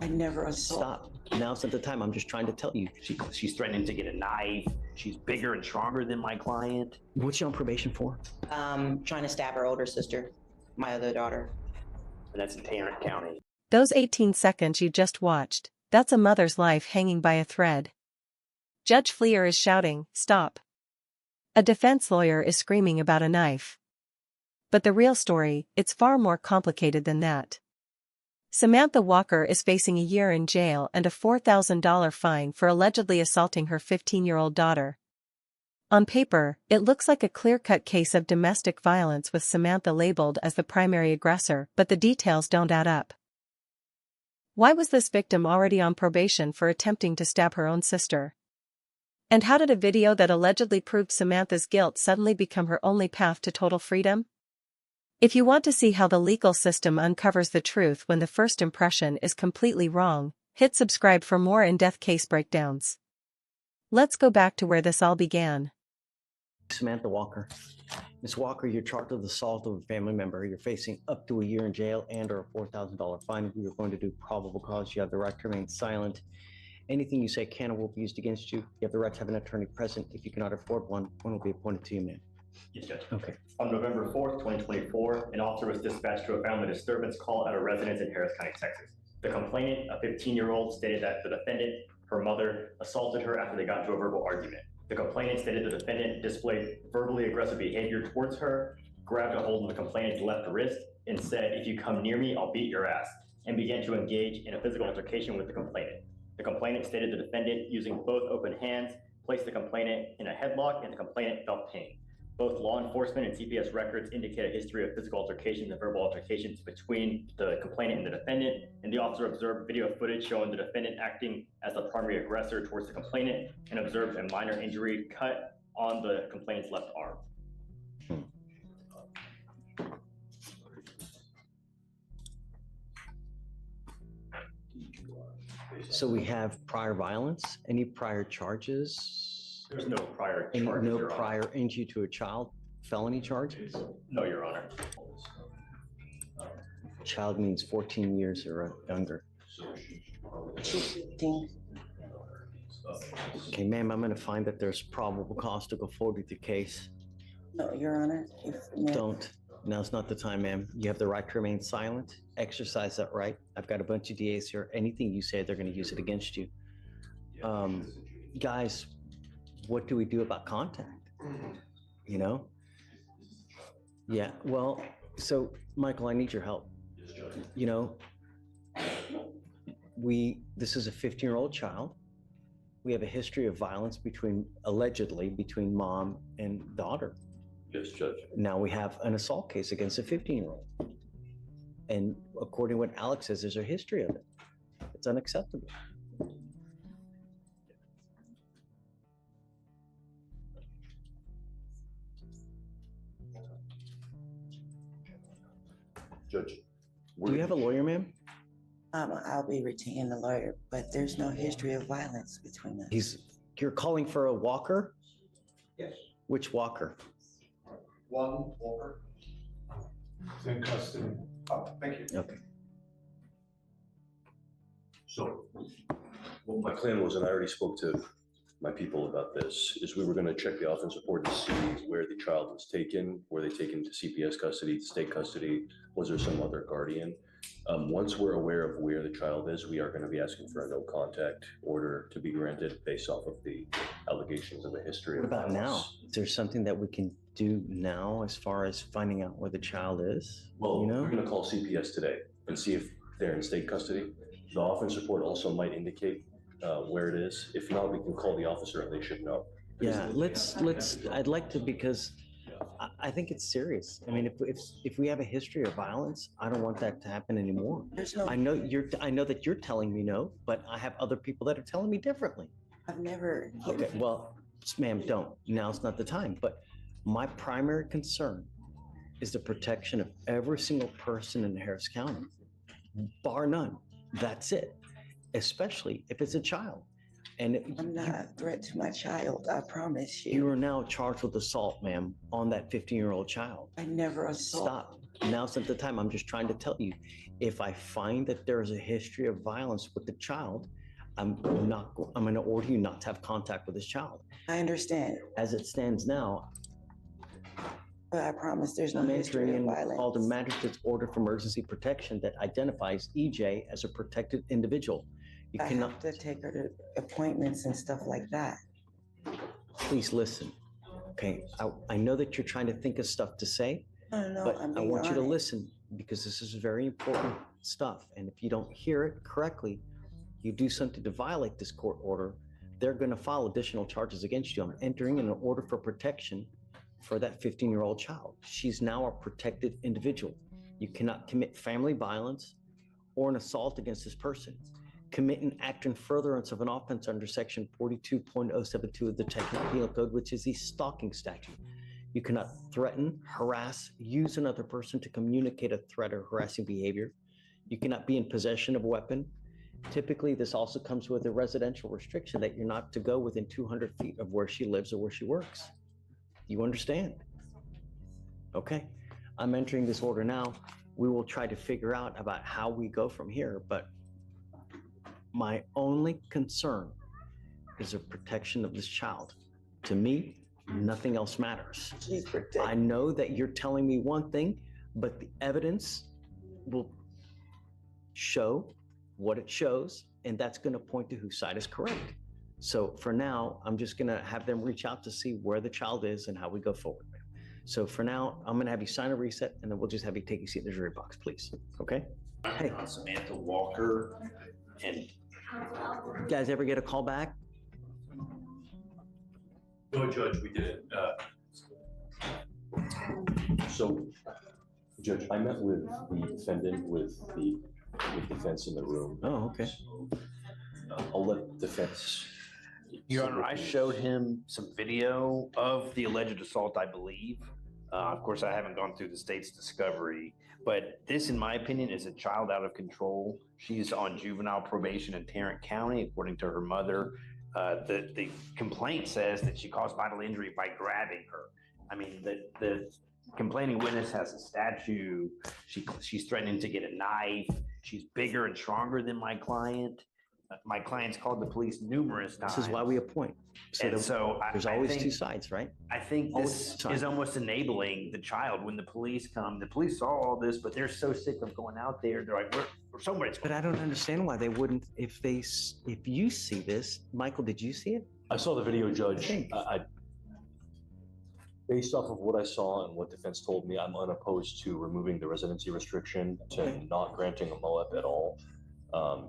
I never assaulted. Stop. Now's not the time. I'm just trying to tell you. She's threatening to get a knife. She's bigger and stronger than my client. What's she on probation for? Trying to stab her older sister, my other daughter. And that's in Tarrant County. Those 18 seconds you just watched, that's a mother's life hanging by a thread. Judge Fleer is shouting, "Stop." A defense lawyer is screaming about a knife. But the real story, it's far more complicated than that. Samantha Walker is facing a year in jail and a $4,000 fine for allegedly assaulting her 15-year-old daughter. On paper, it looks like a clear-cut case of domestic violence with Samantha labeled as the primary aggressor, but the details don't add up. Why was this victim already on probation for attempting to stab her own sister? And how did a video that allegedly proved Samantha's guilt suddenly become her only path to total freedom? If you want to see how the legal system uncovers the truth when the first impression is completely wrong, hit subscribe for more in-depth case breakdowns. Let's go back to where this all began. Samantha Walker. Ms. Walker, you're charged with assault of a family member. You're facing up to a year in jail and or a $4,000 fine. We are going to do probable cause. You have the right to remain silent. Anything you say can or will be used against you. You have the right to have an attorney present. If you cannot afford one will be appointed to you, ma'am. Yes, Judge. Okay. On November 4th, 2024, an officer was dispatched to a family disturbance call at a residence in Harris County, Texas. The complainant, a 15-year-old, stated that the defendant, her mother, assaulted her after they got into a verbal argument. The complainant stated the defendant displayed verbally aggressive behavior towards her, grabbed a hold of the complainant's left wrist, and said, "If you come near me, I'll beat your ass," and began to engage in a physical altercation with the complainant. The complainant stated the defendant, using both open hands, placed the complainant in a headlock and the complainant felt pain. Both law enforcement and CPS records indicate a history of physical altercations and verbal altercations between the complainant and the defendant, and the officer observed video footage showing the defendant acting as the primary aggressor towards the complainant and observed a minor injury cut on the complainant's left arm. So we have prior violence, any prior charges? There's no prior Any, charge. no Your prior Honor. injury to a child, felony charges? No, Your Honor. Child means 14 years or younger. She's 15. Okay, ma'am, I'm going to find that there's probable cause to go forward with the case. No, Your Honor. Don't. Now's not the time, ma'am. You have the right to remain silent. Exercise that right. I've got a bunch of DAs here. Anything you say, they're going to use it against you. Guys, what do we do about contact? You know? Yeah, well, so Michael, I need your help. You know, this is a 15-year-old child. We have a history of violence allegedly between mom and daughter. Yes, Judge. Now we have an assault case against a 15-year-old. And according to what Alex says, there's a history of it. It's unacceptable. Judge. Do you have a lawyer, ma'am? I'll be retaining a lawyer, but there's no history of violence between us. You're calling for a Walker? Yes. Which Walker? Walker. It's in custody. Oh, thank you. Okay. So, what my plan was, and I already spoke to my people about this, is we were going to check the offense report to see where the child was taken. Were they taken to CPS custody, state custody? Was there some other guardian? Once we're aware of where the child is, we are going to be asking for a no contact order to be granted based off of the allegations of the history. What about now? Is there something that we can do now as far as finding out where the child is? Well, you know? we're going to call CPS today and see if they're in state custody. The offense report also might indicate where it is. If not, we can call the officer and they should know. Yeah, I'd like to, because I think it's serious. I mean, if we have a history of violence, I don't want that to happen anymore. I know that you're telling me no, but I have other people that are telling me differently. I've never. Okay, well, ma'am, don't. Now's not the time. But my primary concern is the protection of every single person in Harris County, bar none. That's it. Especially if it's a child. And I'm not a threat to my child, I promise you. You are now charged with assault, ma'am, on that 15-year-old child. I never assaulted. Stop. Now's not the time. I'm just trying to tell you, if I find that there is a history of violence with the child, I'm going to order you not to have contact with this child. I understand, As it stands now, but I promise there's no I'm history entering of in called a violence. magistrate's order for emergency protection that identifies EJ as a protected individual. You I cannot, have to take her to appointments and stuff like that. please listen. Okay, I know that you're trying to think of stuff to say, No, but I'm I being want you to honest. listen because this is very important stuff. And if you don't hear it correctly, you do something to violate this court order, they're going to file additional charges against you. I'm entering in an order for protection for that 15-year-old child. She's now a protected individual. You cannot commit family violence or an assault against this person. Commit an act in furtherance of an offense under section 42.072 of the Texas Penal Code, which is the stalking statute. You cannot threaten, harass, use another person to communicate a threat or harassing behavior. You cannot be in possession of a weapon. Typically, this also comes with a residential restriction that you're not to go within 200 feet of where she lives or where she works. You understand? Okay, I'm entering this order now. We will try to figure out about how we go from here, but my only concern is the protection of this child. To me, nothing else matters. She's protected. I know that you're telling me one thing, but the evidence will show what it shows, and that's going to point to whose side is correct. So for now, I'm just going to have them reach out to see where the child is and how we go forward. So for now, I'm going to have you sign a reset, and then we'll just have you take a seat in the jury box, please. Okay? Hey, Samantha Walker and you guys ever get a call back? No, Judge, we didn't. So, Judge, I met with the defendant with defense in the room. Oh, okay. I'll let defense. Your Honor, I showed him some video of the alleged assault, I believe. Of course, I haven't gone through the state's discovery, but this, in my opinion, is a child out of control. She's on juvenile probation in Tarrant County, according to her mother. The complaint says that she caused bodily injury by grabbing her. I mean, the complaining witness has a statue. She's threatening to get a knife. She's bigger and stronger than my client. My client's called the police numerous times. This is why we appoint. And so there's I always think- two sides, right? I think Always this time. is almost enabling the child when the police come. The police saw all this, but they're so sick of going out there. They're like, we're somewhere. But I don't understand why they wouldn't, if you see this, Michael, did you see it? I saw the video, Judge. Okay. Based off of what I saw and what defense told me, I'm unopposed to removing the residency restriction, to not granting a MOAP at all,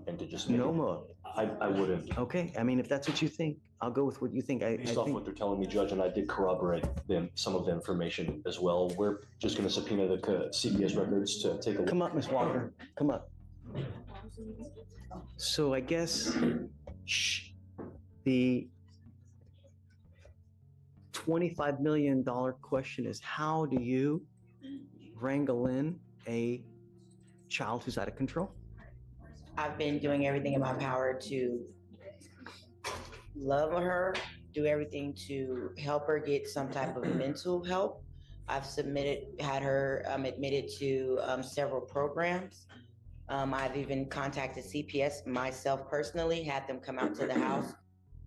and to just. No more. I wouldn't. Okay, I mean, if that's what you think, I'll go with what you think. I Based off think, what they're telling me, Judge, and I did corroborate some of the information as well. We're just going to subpoena the CPS records to take a look. come up, Ms. Walker, come up. So I guess, the $25 million question is, how do you wrangle in a child who's out of control? I've been doing everything in my power to love her, do everything to help her get some type of mental help. I've had her admitted to several programs. I've even contacted CPS myself personally, had them come out to the house.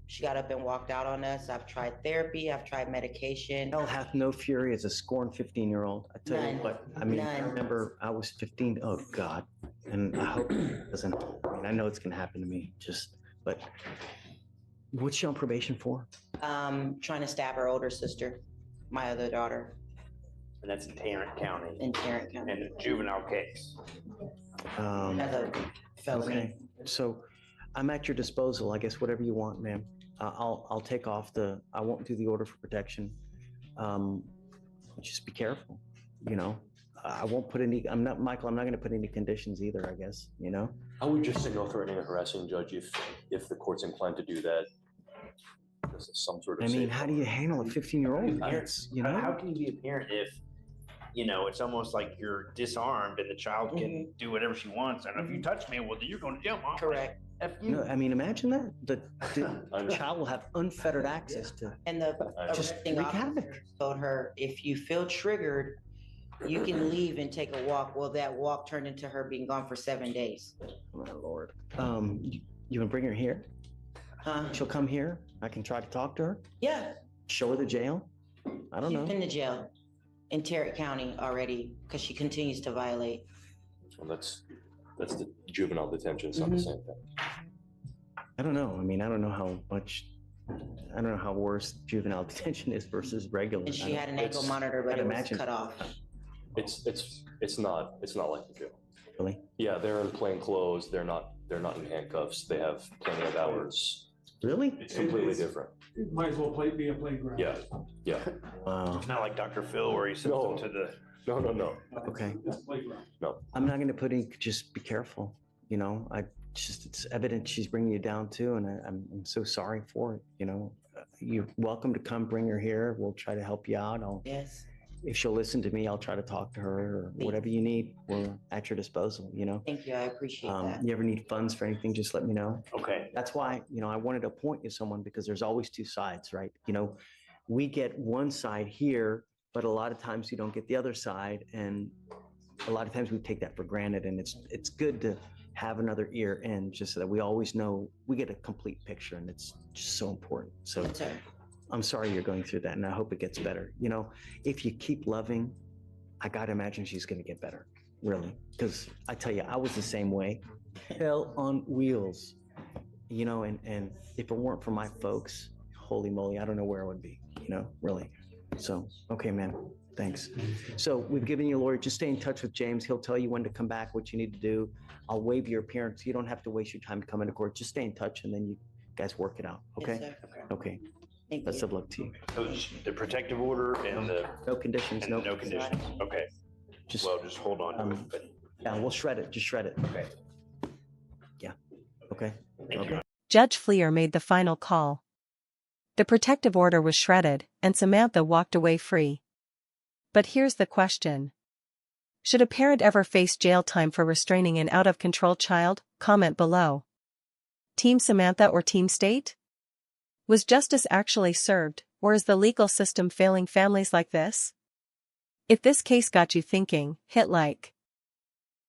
She got up and walked out on us. I've tried therapy. I've tried medication. Hell hath no fury as a scorned 15-year-old. I tell you None. what, I mean, I None. remember I was 15. Oh God. And I hope it doesn't, I mean, I know it's going to happen to me, but what's she on probation for? Trying to stab her older sister, my other daughter, And that's in Tarrant County. in Tarrant County. And a juvenile case. Another felony. Okay, so I'm at your disposal, I guess, whatever you want, ma'am. I'll take off I won't do the order for protection. Just be careful, you know. I won't put I'm not going to put any conditions either, I guess, you know. I would just say no threatening or harassing, Judge, if the court's inclined to do that. This is some sort of. I mean, safe how do you handle a 15-year-old? It's, you How know, can you be a parent if, it's almost like you're disarmed and the child can do whatever she wants. And if you touch me, well, then you're going to jail, Mom. Correct. F you. no, I mean, imagine that. The child will have unfettered access to And the Just arresting wreak officer havoc. told her, if you feel triggered, You can leave and take a walk. Well, that walk turned into her being gone for 7 days. Oh, my Lord. You can bring her here? She'll come here. I can try to talk to her. Yeah, Show her the jail. I don't she's know. been to jail in Tarrant County already because she continues to violate. Well, that's the juvenile detention, it's not the same thing. I don't know. I mean, I don't know how worse juvenile detention is versus regular. And she had an It's- ankle monitor, but I'd it was imagine. cut off. It's not like the jail. Really? Yeah, they're in plain clothes, they're not in handcuffs, they have plenty of hours. Really? It's completely different. It might as well be a playground. Yeah, yeah. Wow. It's not like Dr. Phil where he sends No. them to the. No. Okay. It's a playground. I'm not going to put in, just be careful. You know, it's evident she's bringing you down too. And I'm so sorry for it. You know, you're welcome to come bring her here. We'll try to help you out. Yes. If she'll listen to me, I'll try to talk to her or whatever you need. We're at your disposal, you know? Thank you. I appreciate that. You ever need funds for anything, just let me know. Okay. That's why, you know, I wanted to appoint you someone because there's always two sides, right? You know, we get one side here, but a lot of times you don't get the other side. And a lot of times we take that for granted. And it's good to have another ear in just so that we always know we get a complete picture. And it's just so important. So Yes, sir. I'm sorry you're going through that. And I hope it gets better. You know, if you keep loving, I got to imagine she's going to get better. Really. Because I tell you, I was the same way. Hell on wheels. You know, and if it weren't for my folks, holy moly, I don't know where I would be, you know, really. So, okay, man, thanks. So we've given you a lawyer. Just stay in touch with James. He'll tell you when to come back, what you need to do. I'll waive your appearance. You don't have to waste your time to come into court. Just stay in touch and then you guys work it out, okay? Yes, sir. Okay, Thank best you. of luck to you. So it's the protective order and the No conditions, and no. no conditions. Okay. Just, Well, just hold on to it. But yeah, we'll shred it, just shred it. okay. Yeah, okay. Thank you. Judge Fleer made the final call. The protective order was shredded, and Samantha walked away free. But here's the question. Should a parent ever face jail time for restraining an out-of-control child? Comment below. Team Samantha or Team State? Was justice actually served, or is the legal system failing families like this? If this case got you thinking, hit like.